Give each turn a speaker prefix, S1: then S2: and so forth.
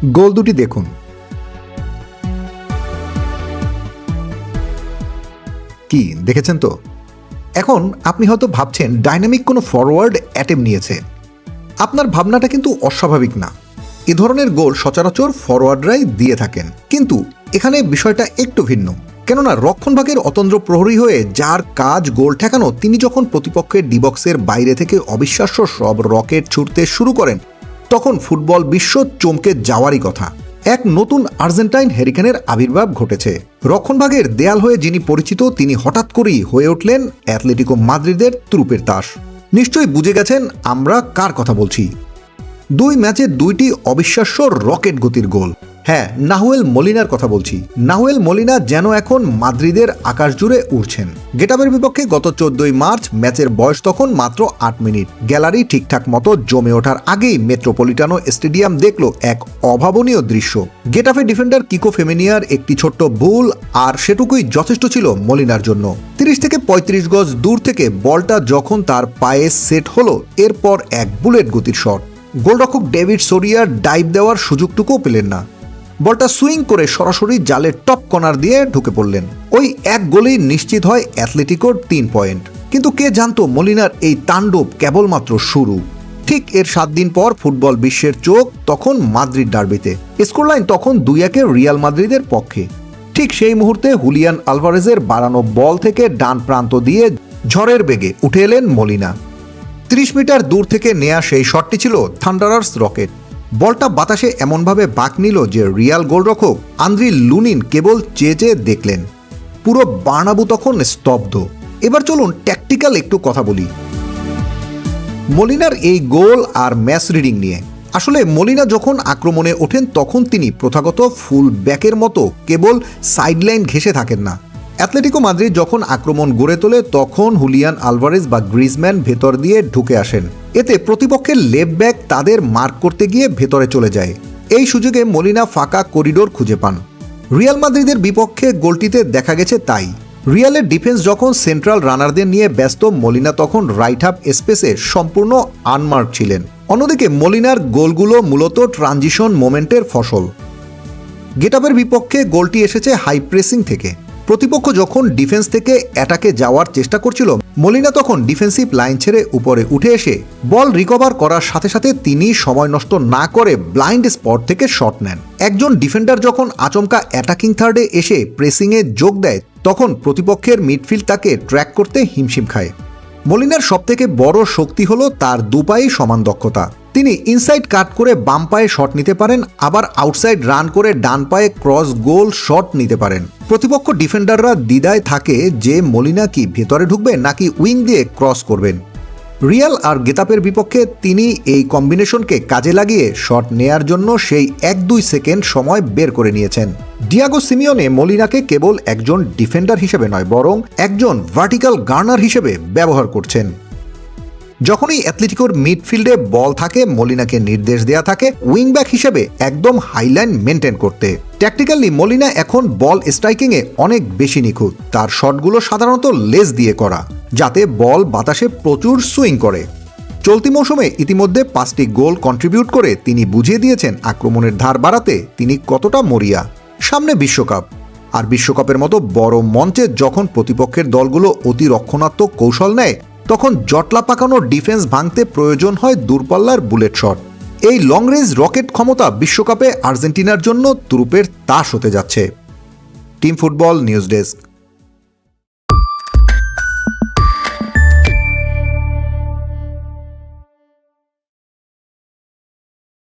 S1: গোল দুটি দেখুন। কি দেখেছেন তো? এখন আপনি হয়তো ভাবছেন ডাইনামিক কোনো ফরওয়ার্ড অ্যাটেম্প নিয়েছে। আপনার ভাবনাটা কিন্তু অস্বাভাবিক না। এ ধরনের গোল সচরাচর ফরওয়ার্ডরাই দিয়ে থাকেন, কিন্তু এখানে বিষয়টা একটু ভিন্ন। কেননা রক্ষণভাগের অতন্দ্র প্রহরী হয়ে যার কাজ গোল ঠেকানো, তিনি যখন প্রতিপক্ষের ডিবক্সের বাইরে থেকে অবিশ্বাস্য সব রকেট ছুটতে শুরু করেন, তখন ফুটবল বিশ্ব চমকে যাওয়ারই কথা। এক নতুন আর্জেন্টাইন হ্যারিকেনের আবির্ভাব ঘটেছে। রক্ষণভাগের দেয়াল হয়ে যিনি পরিচিত, তিনি হঠাৎ করেই হয়ে উঠলেন অ্যাথলেটিকো মাদ্রিদের ত্রুপের তাস। নিশ্চয়ই বুঝে গেছেন আমরা কার কথা বলছি। 2 ম্যাচে 2টি অবিশ্বাস্য রকেট গতির গোল। হ্যাঁ, নাহুয়েল মলিনার কথা বলছি। নাহুয়েল মলিনা যেন এখন মাদ্রিদের আকাশ জুড়ে উড়ছেন। গেটাফের বিপক্ষে গত 14ই মার্চ ম্যাচের বয়স তখন মাত্র 8 মিনিট। গ্যালারি ঠিকঠাক মতো জমে ওঠার আগেই মেট্রোপলিটানো স্টেডিয়াম দেখল এক অভাবনীয় দৃশ্য। গেটাফে ডিফেন্ডার কিকো ফেমিনিয়ার একটি ছোট্ট ভুল, আর সেটুকুই যথেষ্ট ছিল মলিনার জন্য। 30 থেকে 35 গজ দূর থেকে বলটা যখন তার পায়ে সেট হলো, এরপর এক বুলেট গতির শট। গোলরক্ষক ডেভিড সোরিয়ার ডাইভ দেওয়ার সুযোগটুকুও পেলেন না। বলটা সুইং করে সরাসরি জালের টপ কর্নার দিয়ে ঢুকে পড়লেন। ওই এক গোলেই নিশ্চিত হয় অ্যাথলেটিকোর 3 পয়েন্ট। কিন্তু কে জানতো মলিনার এই তাণ্ডব কেবলমাত্র শুরু। ঠিক এর 7 দিন পর ফুটবল বিশ্বের চোখ তখন মাদ্রিদ ডার্বিতে। স্কোরলাইন তখন 2-1 রিয়াল মাদ্রিদের পক্ষে। ঠিক সেই মুহূর্তে হুলিয়ান আলভারেজের বাড়ানো বল থেকে ডান প্রান্ত দিয়ে ঝড়ের বেগে উঠে এলেন মলিনা। 30 মিটার দূর থেকে নেয়া সেই শটটি ছিল থান্ডারার্স রকেট। বলটা বাতাসে এমনভাবে বাঁক নিল যে রিয়াল গোলরক্ষক আন্দ্রি লুনিন কেবল চেয়ে দেখলেন। পুরো বার্নাবু তখন স্তব্ধ। এবার চলুন ট্যাকটিক্যাল একটু কথা বলি মলিনার এই গোল আর ম্যাচ রিডিং নিয়ে। আসলে মলিনা যখন আক্রমণে ওঠেন, তখন তিনি প্রথাগত ফুল ব্যাকের মতো কেবল সাইডলাইন ঘেঁষে থাকেন না। অ্যাথলেটিকো মাদ্রিদ যখন আক্রমণ গড়ে তোলে, তখন হুলিয়ান আলভারেজ বা গ্রিজম্যান ভেতর দিয়ে ঢুকে আসেন। এতে প্রতিপক্ষের লেফট ব্যাক তাদের মার্ক করতে গিয়ে ভেতরে চলে যায়। এই সুযোগে মলিনা ফাঁকা করিডোর খুঁজে পান। রিয়াল মাদ্রিদের বিপক্ষে গোলটিতে দেখা গেছে তাই। রিয়ালের ডিফেন্স যখন সেন্ট্রাল রানারদের নিয়ে ব্যস্ত, মলিনা তখন রাইট হাফ স্পেসে সম্পূর্ণ আনমার্ক ছিলেন। অন্যদিকে মলিনার গোলগুলো মূলত ট্রানজিশন মোমেন্টের ফসল। গেটাফের বিপক্ষে গোলটি এসেছে হাই প্রেসিং থেকে। প্রতিপক্ষ যখন ডিফেন্স থেকে অ্যাটাকে যাওয়ার চেষ্টা করছিল, মলিনা তখন ডিফেন্সিভ লাইন ছেড়ে উপরে উঠে এসে বল রিকভার করার সাথে সাথে তিনি সময় নষ্ট না করে ব্লাইন্ড স্পট থেকে শট নেন। একজন ডিফেন্ডার যখন আচমকা অ্যাটাকিং থার্ডে এসে প্রেসিংয়ে যোগ দেয়, তখন প্রতিপক্ষের মিডফিল্ড তাকে ট্র্যাক করতে হিমশিম খায়। মলিনার সবথেকে বড় শক্তি হলো তার দুপায়েই সমান দক্ষতা। তিনি ইনসাইড কাট করে বাম পায়ে শট নিতে পারেন, আবার আউটসাইড রান করে ডান পায়ে ক্রস গোল শট নিতে পারেন। প্রতিপক্ষ ডিফেন্ডাররা দ্বিধায় থাকে যে মলিনা কি ভেতরে ঢুকবে নাকি উইং দিয়ে ক্রস করবেন। রিয়াল আর গেতাফের বিপক্ষে তিনি এই কম্বিনেশনকে কাজে লাগিয়ে শট নেয়ার জন্য সেই 1-2 সেকেন্ড সময় বের করে নিয়েছেন। ডিয়াগো সিমিওনে মলিনাকে কেবল একজন ডিফেন্ডার হিসেবে নয়, বরং একজন ভার্টিক্যাল গার্নার হিসেবে ব্যবহার করছেন। যখনই অ্যাথলেটিকোর মিডফিল্ডে বল থাকে, মলিনাকে নির্দেশ দেয়া থাকে উইংব্যাক হিসেবে একদম হাইলাইন মেনটেন করতে। ট্যাকটিক্যালি মলিনা এখন বল স্ট্রাইকিংয়ে অনেক বেশি নিখুঁত। তার শটগুলো সাধারণত লেজ দিয়ে করা, যাতে বল বাতাসে প্রচুর সুইং করে। চলতি মৌসুমে ইতিমধ্যে 5টি গোল কন্ট্রিবিউট করে তিনি বুঝিয়ে দিয়েছেন আক্রমণের ধার বাড়াতে তিনি কতটা মরিয়া। সামনে বিশ্বকাপ, আর বিশ্বকাপের মতো বড় মঞ্চে যখন প্রতিপক্ষের দলগুলো অতি রক্ষণাত্মক কৌশল নেয়, তখন জটলা পাকানো ডিফেন্স ভাঙতে প্রয়োজন হয় দূরপাল্লার বুলেট শট। এই লং রেঞ্জ রকেট ক্ষমতা বিশ্বকাপে আর্জেন্টিনার জন্য ত্রুপের তাস হতে যাচ্ছে। Team football news desk.